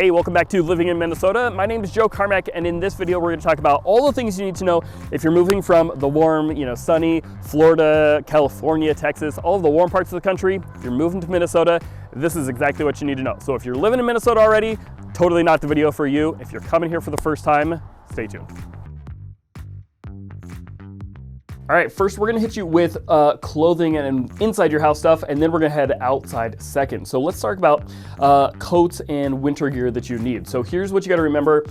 Hey, welcome back to Living in Minnesota. My name is Joe Carmack, and in this video, we're going to talk about all the things you need to know if you're moving from the warm, sunny Florida, California, Texas, all of the warm parts of the country. You're moving to Minnesota. This is exactly what you need to know. So if you're living in Minnesota already, totally not the video for you. If you're coming here for the first time, stay tuned. All right, first we're gonna hit you with clothing and inside your house stuff, and then we're gonna head outside second. So let's talk about coats and winter gear that you need. So here's what you gotta remember.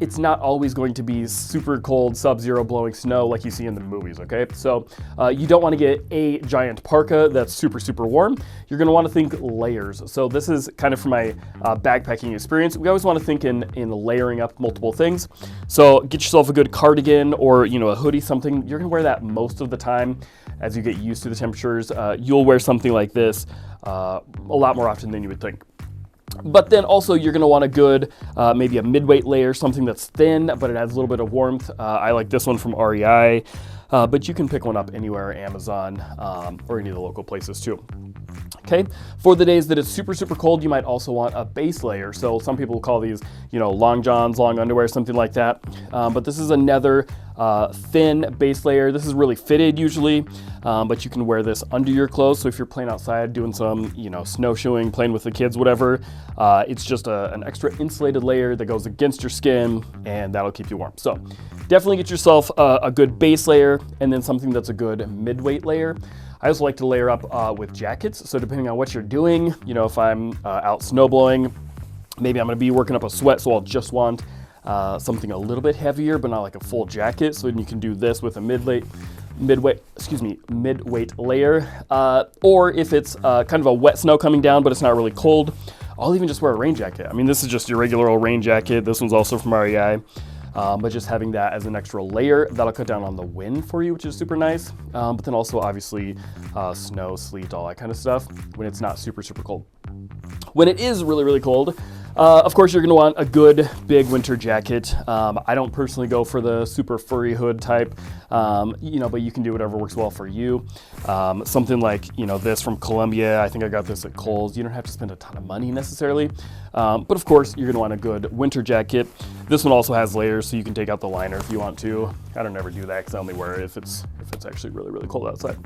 It's not always going to be super cold, sub-zero blowing snow like you see in the movies, okay? So you don't wanna get a giant parka that's super, super warm. You're gonna wanna think layers. So this is kind of from my backpacking experience. We always wanna think in layering up multiple things. So get yourself a good cardigan or a hoodie, something. You're gonna wear that most of the time as you get used to the temperatures. You'll wear something like this a lot more often than you would think. But then also you're gonna want a good, maybe a mid-weight layer, something that's thin, but it has a little bit of warmth. I like this one from REI, but you can pick one up anywhere, Amazon, or any of the local places too. Okay, for the days that it's super, super cold, you might also want a base layer. So some people call these, long johns, long underwear, something like that. But this is another thin base layer. This is really fitted usually, but you can wear this under your clothes. So if you're playing outside, doing some, snowshoeing, playing with the kids, whatever, it's just an extra insulated layer that goes against your skin, and that'll keep you warm. So definitely get yourself a good base layer, and then something that's a good mid-weight layer. I also like to layer up with jackets. So depending on what you're doing, if I'm out snowblowing, maybe I'm gonna be working up a sweat, so I'll just want something a little bit heavier, but not like a full jacket. So then you can do this with a mid-weight layer. Or if it's kind of a wet snow coming down, but it's not really cold, I'll even just wear a rain jacket. I mean, this is just your regular old rain jacket. This one's also from REI. But just having that as an extra layer, that'll cut down on the wind for you, which is super nice. But then also obviously snow, sleet, all that kind of stuff when it's not super, super cold. When it is really, really cold, of course, you're gonna want a good big winter jacket. I don't personally go for the super furry hood type, but you can do whatever works well for you. Something like, this from Columbia. I think I got this at Kohl's. You don't have to spend a ton of money necessarily. But of course, you're gonna want a good winter jacket. This one also has layers, so you can take out the liner if you want to. I don't ever do that because I only wear it if it's actually really, really cold outside.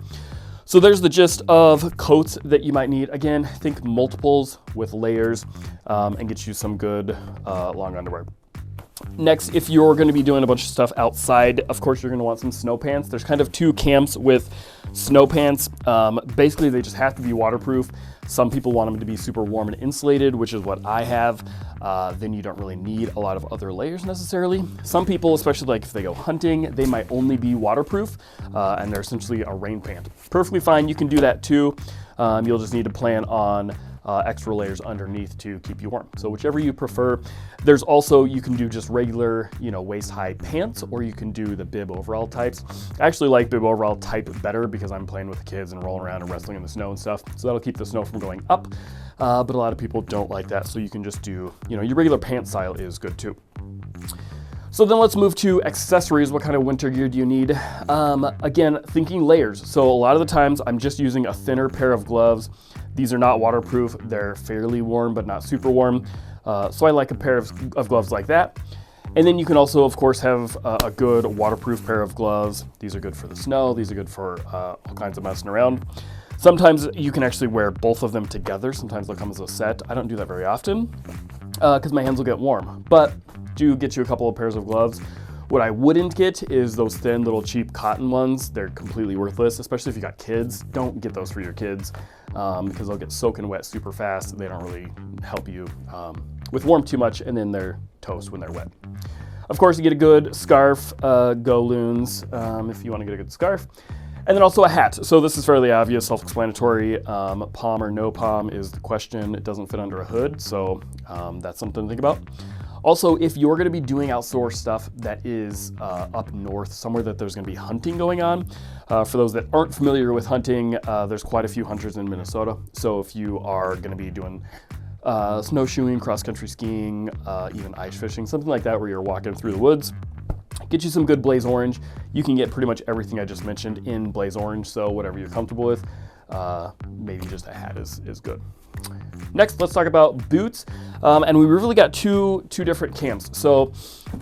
So there's the gist of coats that you might need. Again, think multiples with layers and get you some good long underwear. Next, if you're going to be doing a bunch of stuff outside, of course, you're going to want some snow pants. There's kind of two camps with snow pants. Basically, they just have to be waterproof. Some people want them to be super warm and insulated, which is what I have. Then you don't really need a lot of other layers necessarily. Some people, especially like if they go hunting, they might only be waterproof and they're essentially a rain pant. Perfectly fine, you can do that too. You'll just need to plan on extra layers underneath to keep you warm. So whichever you prefer. There's also, you can do just regular, waist-high pants, or you can do the bib overall types. I actually like bib overall type better because I'm playing with the kids and rolling around and wrestling in the snow and stuff. So that'll keep the snow from going up. But a lot of people don't like that. So you can just do, your regular pant style is good too. So then let's move to accessories. What kind of winter gear do you need? Again, thinking layers. So a lot of the times I'm just using a thinner pair of gloves. These are not waterproof. They're fairly warm, but not super warm. So I like a pair of gloves like that. And then you can also, of course, have a good waterproof pair of gloves. These are good for the snow. These are good for all kinds of messing around. Sometimes you can actually wear both of them together. Sometimes they'll come as a set. I don't do that very often because my hands will get warm, but do get you a couple of pairs of gloves. What I wouldn't get is those thin little cheap cotton ones. They're completely worthless, especially if you got kids. Don't get those for your kids because they'll get soaking wet super fast. They don't really help you with warmth too much, and then they're toast when they're wet. Of course, you get a good scarf, go loons if you want to get a good scarf. And then also a hat. So this is fairly obvious, self-explanatory. Palm or no palm is the question. It doesn't fit under a hood, so that's something to think about. Also, if you're gonna be doing outdoor stuff that is up north, somewhere that there's gonna be hunting going on, for those that aren't familiar with hunting, there's quite a few hunters in Minnesota. So if you are gonna be doing snowshoeing, cross-country skiing, even ice fishing, something like that where you're walking through the woods, get you some good blaze orange. You can get pretty much everything I just mentioned in blaze orange, so whatever you're comfortable with, maybe just a hat is good. Next, let's talk about boots. And we really got two different camps. So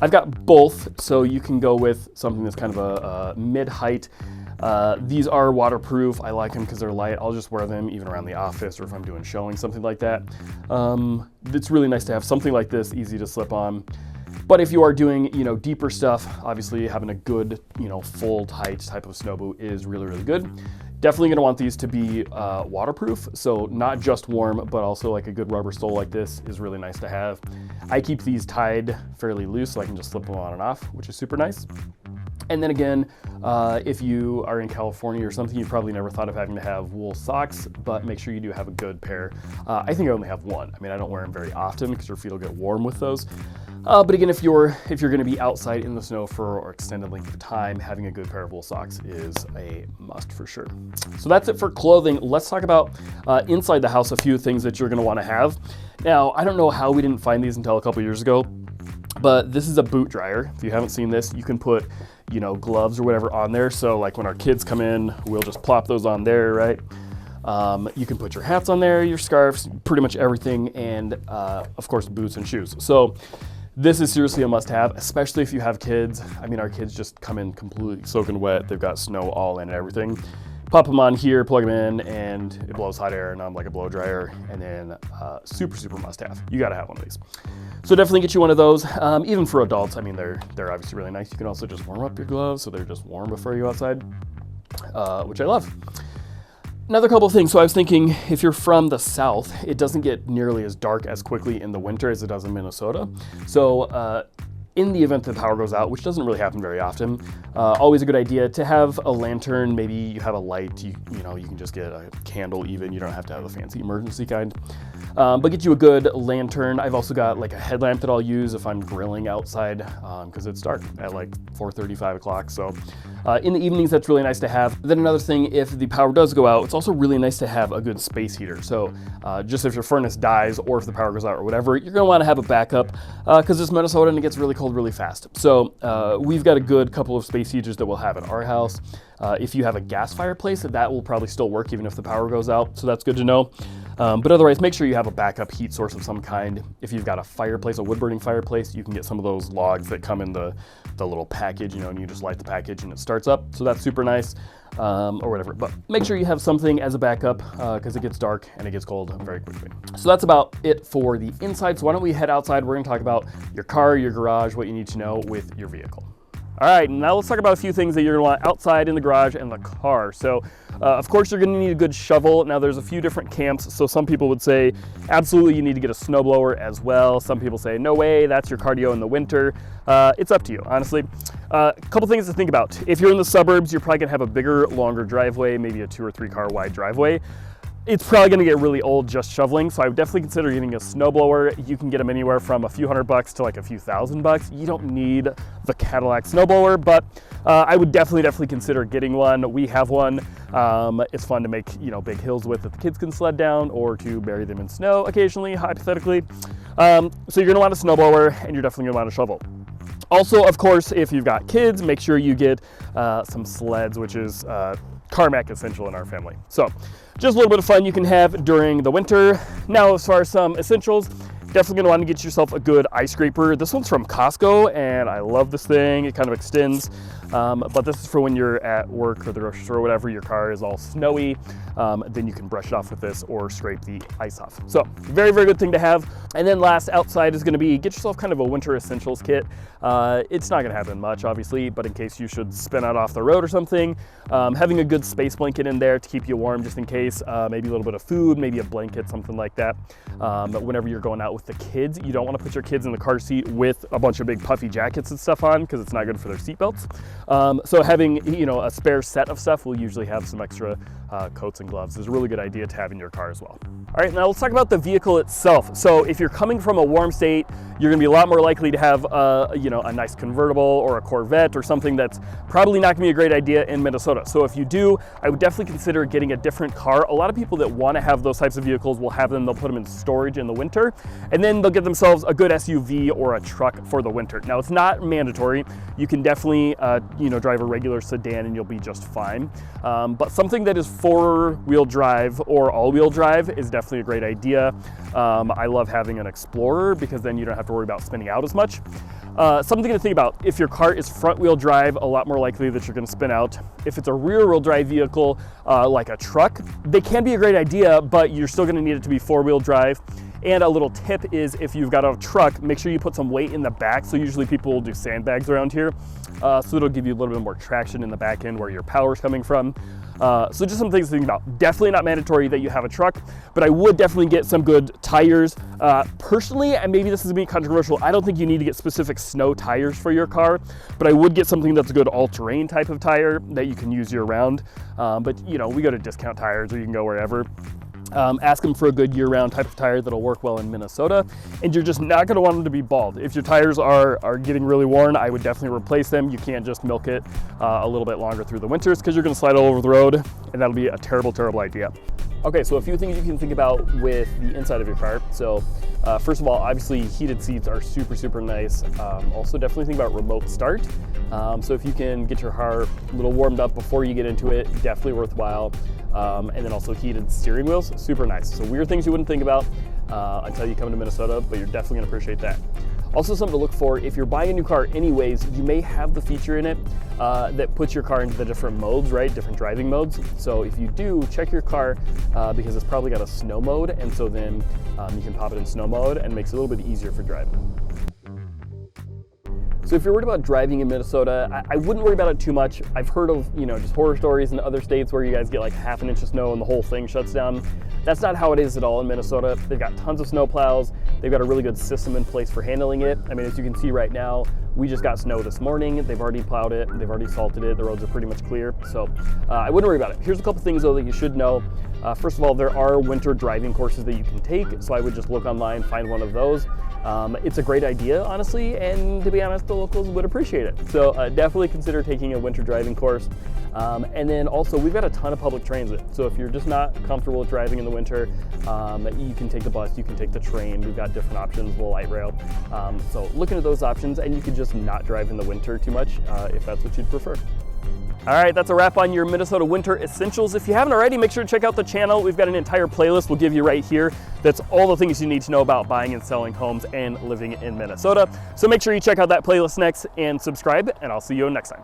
I've got both. So you can go with something that's kind of a mid-height. These are waterproof. I like them because they're light. I'll just wear them even around the office or if I'm doing showing, something like that. It's really nice to have something like this, easy to slip on. But if you are doing, deeper stuff, obviously having a good, full height type of snow boot is really, really good. Definitely gonna want these to be waterproof, so not just warm, but also like a good rubber sole like this is really nice to have. I keep these tied fairly loose so I can just slip them on and off, which is super nice. And then again, if you are in California or something, you probably never thought of having to have wool socks, but make sure you do have a good pair. I think I only have one. I mean, I don't wear them very often because your feet will get warm with those. But again, if you're going to be outside in the snow for an extended length of time, having a good pair of wool socks is a must for sure. So that's it for clothing. Let's talk about inside the house, a few things that you're going to want to have. Now, I don't know how we didn't find these until a couple years ago, but this is a boot dryer. If you haven't seen this, you can put, gloves or whatever on there. So like when our kids come in, we'll just plop those on there, right? You can put your hats on there, your scarves, pretty much everything, and of course boots and shoes. So this is seriously a must-have, especially if you have kids. I mean, our kids just come in completely soaking wet. They've got snow all in and everything. Pop them on here, plug them in, and it blows hot air, and I'm like a blow dryer. And then super, super must-have. You gotta have one of these. So definitely get you one of those. Even for adults, I mean, they're obviously really nice. You can also just warm up your gloves so they're just warm before you go outside, which I love. Another couple of things. So I was thinking, if you're from the South, it doesn't get nearly as dark as quickly in the winter as it does in Minnesota. So in the event that the power goes out, which doesn't really happen very often, always a good idea to have a lantern. Maybe you have a light, you can just get a candle even. You don't have to have a fancy emergency kind. But get you a good lantern. I've also got like a headlamp that I'll use if I'm grilling outside because it's dark at like 4:30, 5 o'clock. So in the evenings, that's really nice to have. Then another thing, if the power does go out, it's also really nice to have a good space heater. So just if your furnace dies or if the power goes out or whatever, you're gonna wanna have a backup because it's Minnesota and it gets really cold really fast. So we've got a good couple of space heaters that we'll have at our house. If you have a gas fireplace, that will probably still work even if the power goes out. So that's good to know. But otherwise, make sure you have a backup heat source of some kind. If you've got a fireplace, a wood-burning fireplace, you can get some of those logs that come in the little package, and you just light the package and it starts up. So that's super nice, or whatever. But make sure you have something as a backup because it gets dark and it gets cold very quickly. So that's about it for the inside. So why don't we head outside? We're gonna talk about your car, your garage, what you need to know with your vehicle. All right, now let's talk about a few things that you're gonna want outside in the garage and the car. So, of course, you're gonna need a good shovel. Now, there's a few different camps. So some people would say, absolutely, you need to get a snowblower as well. Some people say, no way, that's your cardio in the winter. It's up to you, honestly. A couple things to think about. If you're in the suburbs, you're probably gonna have a bigger, longer driveway, maybe a 2 or 3 car wide driveway. It's probably gonna get really old just shoveling, so I would definitely consider getting a snowblower. You can get them anywhere from a few $100 to like a few $1,000. You don't need the Cadillac snowblower, but I would definitely consider getting one. We have one. It's fun to make big hills with that the kids can sled down, or to bury them in snow occasionally, hypothetically. So you're gonna want a snowblower, and you're definitely gonna want a shovel. Also, of course, if you've got kids, make sure you get some sleds, which is Carmack essential in our family. So just a little bit of fun you can have during the winter. Now, as far as some essentials, definitely gonna want to get yourself a good ice scraper. This one's from Costco, and I love this thing. It kind of extends, but this is for when you're at work or the grocery store or whatever, your car is all snowy, then you can brush it off with this or scrape the ice off. So very, very good thing to have. And then last outside is gonna be, get yourself kind of a winter essentials kit. It's not gonna happen much, obviously, but in case you should spin out off the road or something, having a good space blanket in there to keep you warm just in case, maybe a little bit of food, maybe a blanket, something like that. Whenever you're going out with the kids, you don't want to put your kids in the car seat with a bunch of big puffy jackets and stuff on because it's not good for their seatbelts. So having a spare set of stuff, we'll usually have some extra coats and gloves, is a really good idea to have in your car as well. All right, now let's talk about the vehicle itself. So if you're coming from a warm state, you're gonna be a lot more likely to have a nice convertible or a Corvette or something that's probably not gonna be a great idea in Minnesota. So if you do, I would definitely consider getting a different car. A lot of people that wanna have those types of vehicles will have them, they'll put them in storage in the winter, and then they'll get themselves a good SUV or a truck for the winter. Now it's not mandatory. You can definitely drive a regular sedan and you'll be just fine. But something that is 4-wheel drive or all-wheel drive is definitely a great idea. I love having an Explorer because then you don't have to worry about spinning out as much. Something to think about, if your car is front-wheel drive, a lot more likely that you're going to spin out. If it's a rear-wheel drive vehicle, like a truck, they can be a great idea, but you're still going to need it to be 4-wheel drive. And a little tip is, if you've got a truck, make sure you put some weight in the back. So usually people will do sandbags around here. So it'll give you a little bit more traction in the back end where your power is coming from. So just some things to think about. Definitely not mandatory that you have a truck, but I would definitely get some good tires. Personally, and maybe this is being controversial, I don't think you need to get specific snow tires for your car, but I would get something that's a good all-terrain type of tire that you can use year-round. But you know, we go to Discount Tires, or you can go wherever. Ask them for a good year-round type of tire that'll work well in Minnesota, and you're just not going to want them to be bald. If your tires are getting really worn, I would definitely replace them. You can't just milk it a little bit longer through the winters, because you're going to slide all over the road, and that'll be a terrible, terrible idea. Okay, so a few things you can think about with the inside of your car. So first of all, obviously heated seats are super, super nice. Also definitely think about remote start. So if you can get your car a little warmed up before you get into it, definitely worthwhile. And then also heated steering wheels, super nice. So weird things you wouldn't think about until you come to Minnesota, but you're definitely gonna appreciate that. Also something to look for, if you're buying a new car anyways, you may have the feature in it that puts your car into the different modes, right? Different driving modes. So if you do, check your car because it's probably got a snow mode, and so then you can pop it in snow mode and it makes it a little bit easier for driving. So if you're worried about driving in Minnesota, I wouldn't worry about it too much. I've heard of, you know, just horror stories in other states where you guys get like half an inch of snow and the whole thing shuts down. That's not how it is at all in Minnesota. They've got tons of snow plows. They've got a really good system in place for handling it. I mean, as you can see right now, we just got snow this morning. They've already plowed it. They've already salted it. The roads are pretty much clear. So I wouldn't worry about it. Here's a couple things though that you should know. First of all, there are winter driving courses that you can take. So I would just look online, find one of those. It's a great idea, honestly, and to be honest, the locals would appreciate it. So definitely consider taking a winter driving course. And then also, we've got a ton of public transit. So if you're just not comfortable with driving in the winter, you can take the bus, you can take the train. We've got different options, the light rail. So looking at those options, and you can just not drive in the winter too much if that's what you'd prefer. All right, that's a wrap on your Minnesota winter essentials. If you haven't already, make sure to check out the channel. We've got an entire playlist we'll give you right here. That's all the things you need to know about buying and selling homes and living in Minnesota. So make sure you check out that playlist next and subscribe, and I'll see you next time.